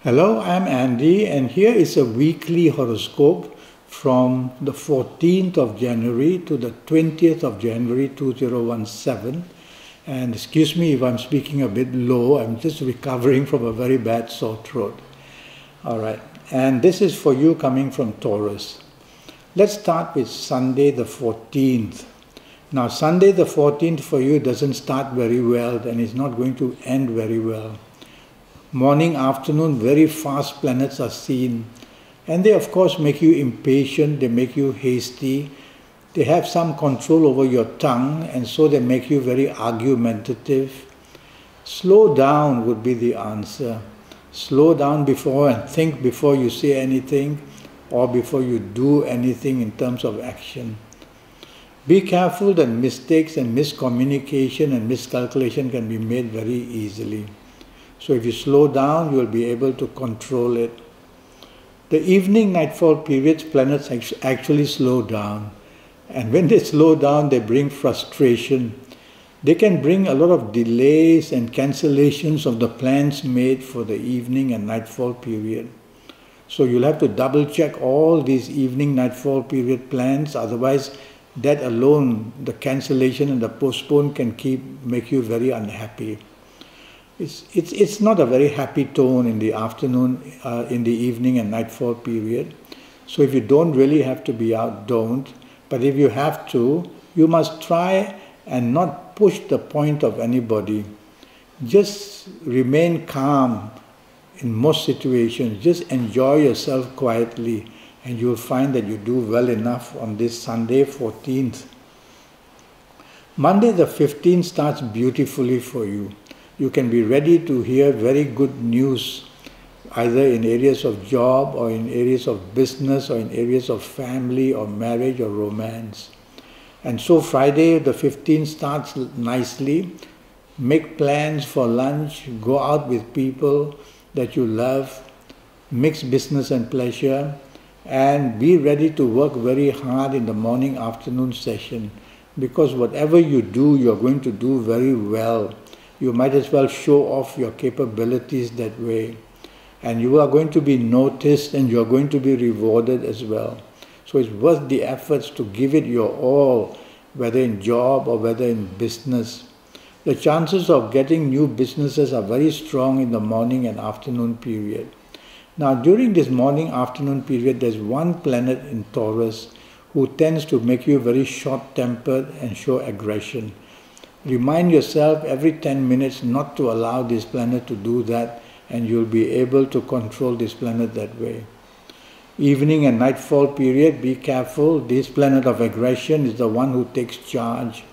Hello, I'm Andy, and here is a weekly horoscope from the 14th of January to the 20th of January 2017. And excuse me if I'm speaking a bit low, I'm just recovering from a very bad sore throat. All right, and this is for you coming from Taurus. Let's start with Sunday the 14th. Now, Sunday the 14th for you doesn't start very well, and it's not going to end very well. Morning, afternoon, very fast planets are seen, and they of course make you impatient, they make you hasty, they have some control over your tongue, and so they make you very argumentative. Slow down would be the answer. Slow down before and think before you say anything or before you do anything in terms of action. Be careful that mistakes and miscommunication and miscalculation can be made very easily. So if you slow down, you will be able to control it. The evening nightfall periods, planets actually slow down. And when they slow down, they bring frustration. They can bring a lot of delays and cancellations of the plans made for the evening and nightfall period. So you'll have to double check all these evening nightfall period plans, otherwise that alone, the cancellation and the postpone can make you very unhappy. It's not a very happy tone in the afternoon, in the evening and nightfall period. So if you don't really have to be out, don't. But if you have to, you must try and not push the point of anybody. Just remain calm in most situations. Just enjoy yourself quietly, and you'll find that you do well enough on this Sunday 14th. Monday the 15th starts beautifully for you. You can be ready to hear very good news, either in areas of job or in areas of business or in areas of family or marriage or romance. And so Friday the 15th starts nicely. Make plans for lunch, go out with people that you love, mix business and pleasure, and be ready to work very hard in the morning afternoon session, because whatever you do, you're going to do very well. You might as well show off your capabilities that way. And you are going to be noticed and you are going to be rewarded as well. So it's worth the efforts to give it your all, whether in job or whether in business. The chances of getting new businesses are very strong in the morning and afternoon period. Now, during this morning afternoon period, there's one planet in Taurus who tends to make you very short-tempered and show aggression. Remind yourself every 10 minutes not to allow this planet to do that, and you'll be able to control this planet that way. Evening and nightfall period, be careful. This planet of aggression is the one who takes charge.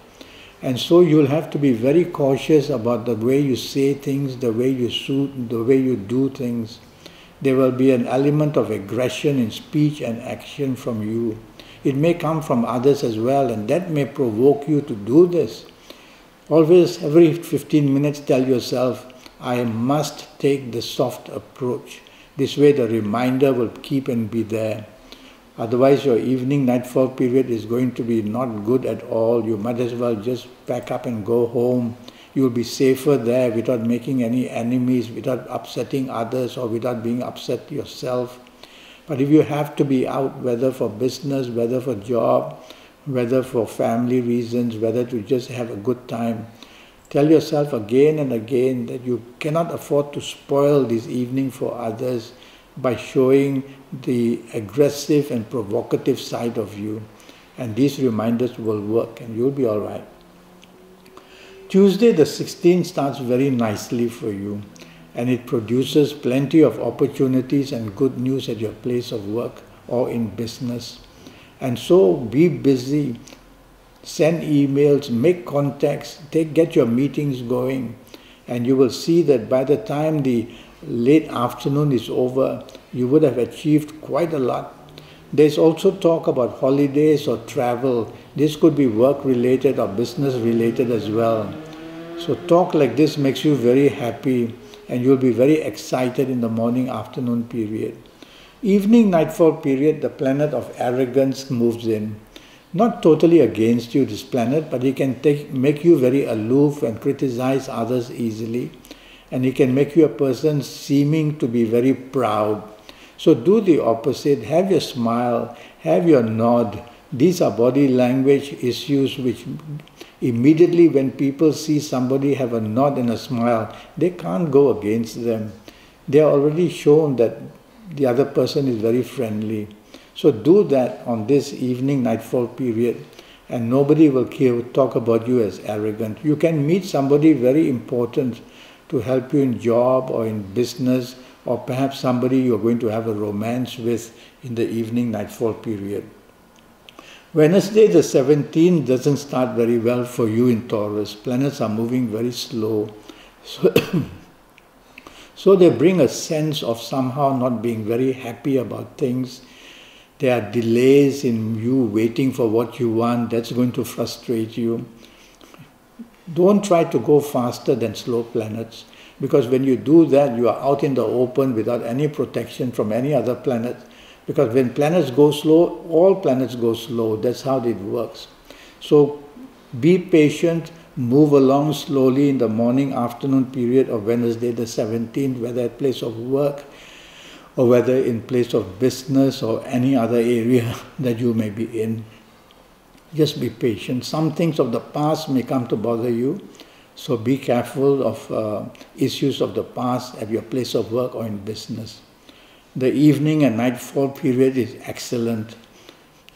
And so you'll have to be very cautious about the way you say things, the way you suit, the way you do things. There will be an element of aggression in speech and action from you. It may come from others as well, and that may provoke you to do this. Always, every 15 minutes, tell yourself, I must take the soft approach. This way the reminder will keep and be there. Otherwise, your evening nightfall period is going to be not good at all. You might as well just pack up and go home. You'll be safer there without making any enemies, without upsetting others or without being upset yourself. But if you have to be out, whether for business, whether for job, whether for family reasons, whether to just have a good time, tell yourself again and again that you cannot afford to spoil this evening for others by showing the aggressive and provocative side of you. And these reminders will work and you'll be all right. Tuesday the 16th starts very nicely for you, and it produces plenty of opportunities and good news at your place of work or in business. And so be busy, send emails, make contacts, get your meetings going, and you will see that by the time the late afternoon is over, you would have achieved quite a lot. There's also talk about holidays or travel. This could be work-related or business-related as well. So talk like this makes you very happy, and you'll be very excited in the morning-afternoon period. Evening nightfall period, the planet of arrogance moves in. Not totally against you, this planet, but he can make you very aloof and criticize others easily. and it can make you a person seeming to be very proud. So do the opposite. Have your smile, have your nod. These are body language issues which immediately when people see somebody have a nod and a smile, they can't go against them. They are already shown that the other person is very friendly. So do that on this evening nightfall period, and nobody will talk about you as arrogant. You can meet somebody very important to help you in job or in business, or perhaps somebody you're going to have a romance with in the evening nightfall period. Wednesday the 17th doesn't start very well for you in Taurus. Planets are moving very slow. So they bring a sense of somehow not being very happy about things. There are delays in you waiting for what you want. That's going to frustrate you. Don't try to go faster than slow planets, because when you do that, you are out in the open without any protection from any other planet. Because when planets go slow, all planets go slow. That's how it works. So be patient, move along slowly in the morning, afternoon period of Wednesday the 17th, whether at place of work or whether in place of business or any other area that you may be in. Just be patient. Some things of the past may come to bother you, so be careful of issues of the past at your place of work or in business. The evening and nightfall period is excellent.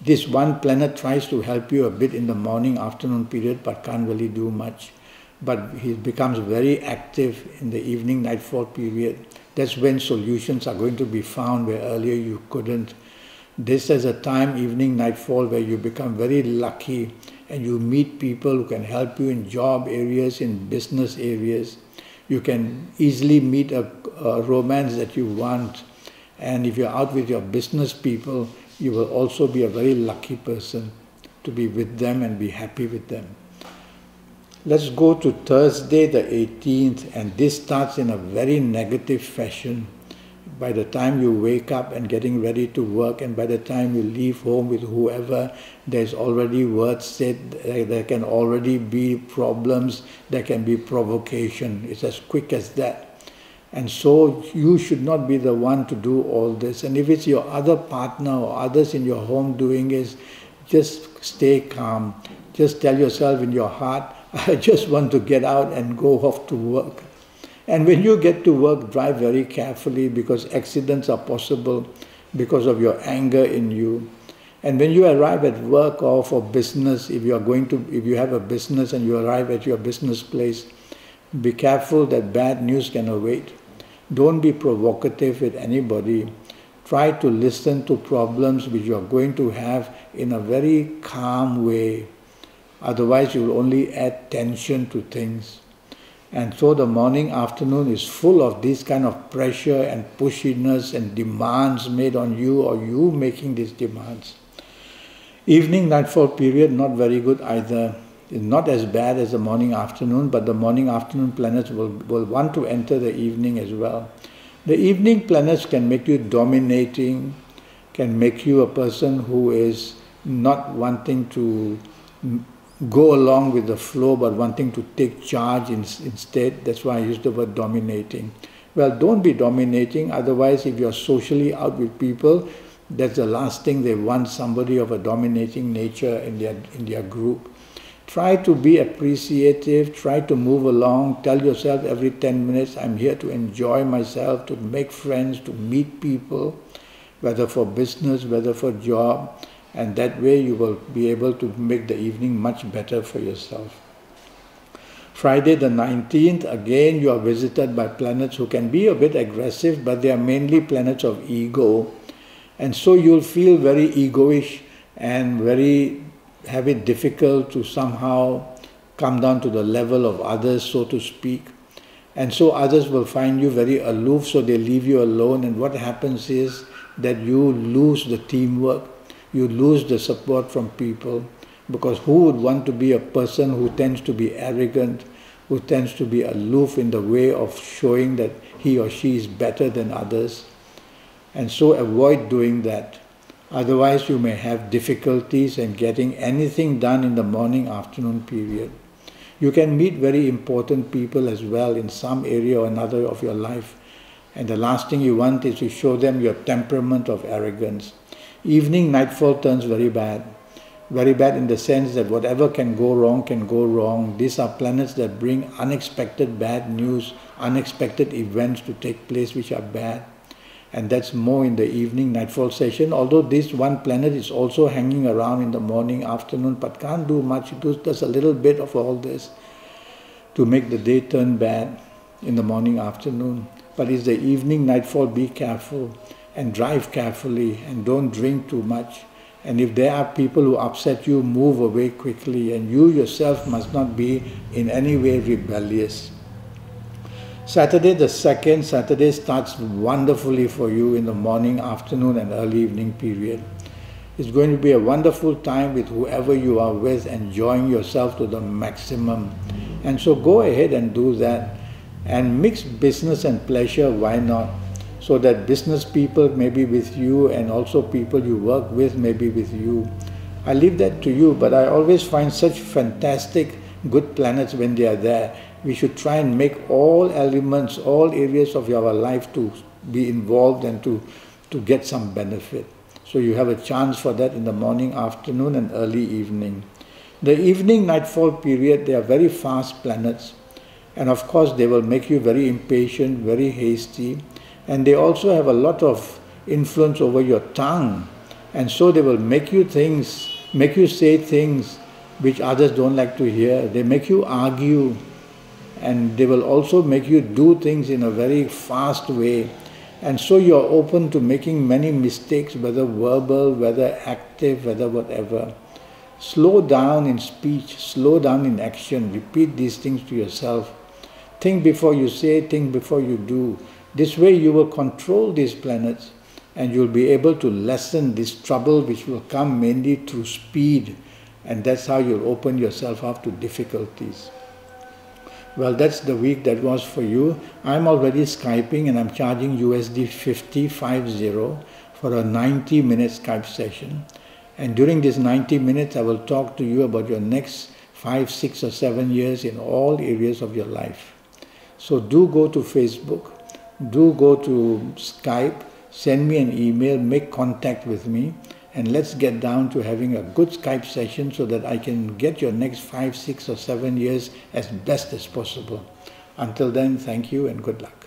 This one planet tries to help you a bit in the morning, afternoon period, but can't really do much. But he becomes very active in the evening, nightfall period. That's when solutions are going to be found where earlier you couldn't. This is a time, evening, nightfall, where you become very lucky and you meet people who can help you in job areas, in business areas. You can easily meet a romance that you want. And if you're out with your business people, you will also be a very lucky person to be with them and be happy with them. Let's go to Thursday the 18th, and this starts in a very negative fashion. By the time you wake up and getting ready to work, and by the time you leave home with whoever, there's already words said, there can already be problems, there can be provocation. It's as quick as that. And so you should not be the one to do all this. And if it's your other partner or others in your home doing it, just stay calm. Just tell yourself in your heart, I just want to get out and go off to work. And when you get to work, drive very carefully, because accidents are possible because of your anger in you. And when you arrive at work or for business, if you have a business and you arrive at your business place, be careful that bad news can await. Don't be provocative with anybody. Try to listen to problems which you are going to have in a very calm way. Otherwise, you will only add tension to things. And so the morning, afternoon is full of this kind of pressure and pushiness and demands made on you, or you making these demands. Evening, nightfall period, not very good either. It's not as bad as the morning, afternoon, but the morning, afternoon planets will want to enter the evening as well. The evening planets can make you dominating, can make you a person who is not wanting to go along with the flow, but wanting to take charge instead. That's why I use the word dominating. Well, don't be dominating. Otherwise, if you're socially out with people, that's the last thing they want, somebody of a dominating nature in their group. Try to be appreciative, try to move along, tell yourself every 10 minutes, I'm here to enjoy myself, to make friends, to meet people, whether for business, whether for job, and that way you will be able to make the evening much better for yourself. Friday the 19th, again you are visited by planets who can be a bit aggressive, but they are mainly planets of ego. And so you'll feel very egoish and have it difficult to somehow come down to the level of others, so to speak. And so others will find you very aloof, so they leave you alone. And what happens is that you lose the teamwork, you lose the support from people, because who would want to be a person who tends to be arrogant, who tends to be aloof in the way of showing that he or she is better than others? And so avoid doing that. Otherwise you may have difficulties in getting anything done in the morning, afternoon period. You can meet very important people as well in some area or another of your life. And the last thing you want is to show them your temperament of arrogance. Evening nightfall turns very bad. Very bad in the sense that whatever can go wrong can go wrong. These are planets that bring unexpected bad news, unexpected events to take place which are bad. And that's more in the evening nightfall session, although this one planet is also hanging around in the morning, afternoon, but can't do much. It does a little bit of all this to make the day turn bad in the morning, afternoon. But it's the evening nightfall, be careful and drive carefully and don't drink too much. And if there are people who upset you, move away quickly, and you yourself must not be in any way rebellious. Saturday the 2nd, Saturday starts wonderfully for you in the morning, afternoon and early evening period. It's going to be a wonderful time with whoever you are with, enjoying yourself to the maximum. And so go ahead and do that. And mix business and pleasure, why not? So that business people may be with you and also people you work with may be with you. I leave that to you, but I always find such fantastic, good planets when they are there. We should try and make all elements, all areas of our life to be involved and to get some benefit. So you have a chance for that in the morning, afternoon and early evening. The evening nightfall period, they are very fast planets. And of course they will make you very impatient, very hasty. And they also have a lot of influence over your tongue. And so they will make you say things which others don't like to hear. They make you argue. And they will also make you do things in a very fast way. And so you are open to making many mistakes, whether verbal, whether active, whether whatever. Slow down in speech, slow down in action. Repeat these things to yourself. Think before you say, think before you do. This way you will control these planets and you'll be able to lessen this trouble which will come mainly through speed. And that's how you'll open yourself up to difficulties. Well, that's the week that was for you. I'm already Skyping and I'm charging USD 50 for a 90-minute Skype session. And during this 90 minutes, I will talk to you about your next 5, 6 or 7 years in all areas of your life. So do go to Facebook, do go to Skype, send me an email, make contact with me, and let's get down to having a good Skype session so that I can get your next 5, 6 or 7 years as best as possible. Until then, thank you and good luck.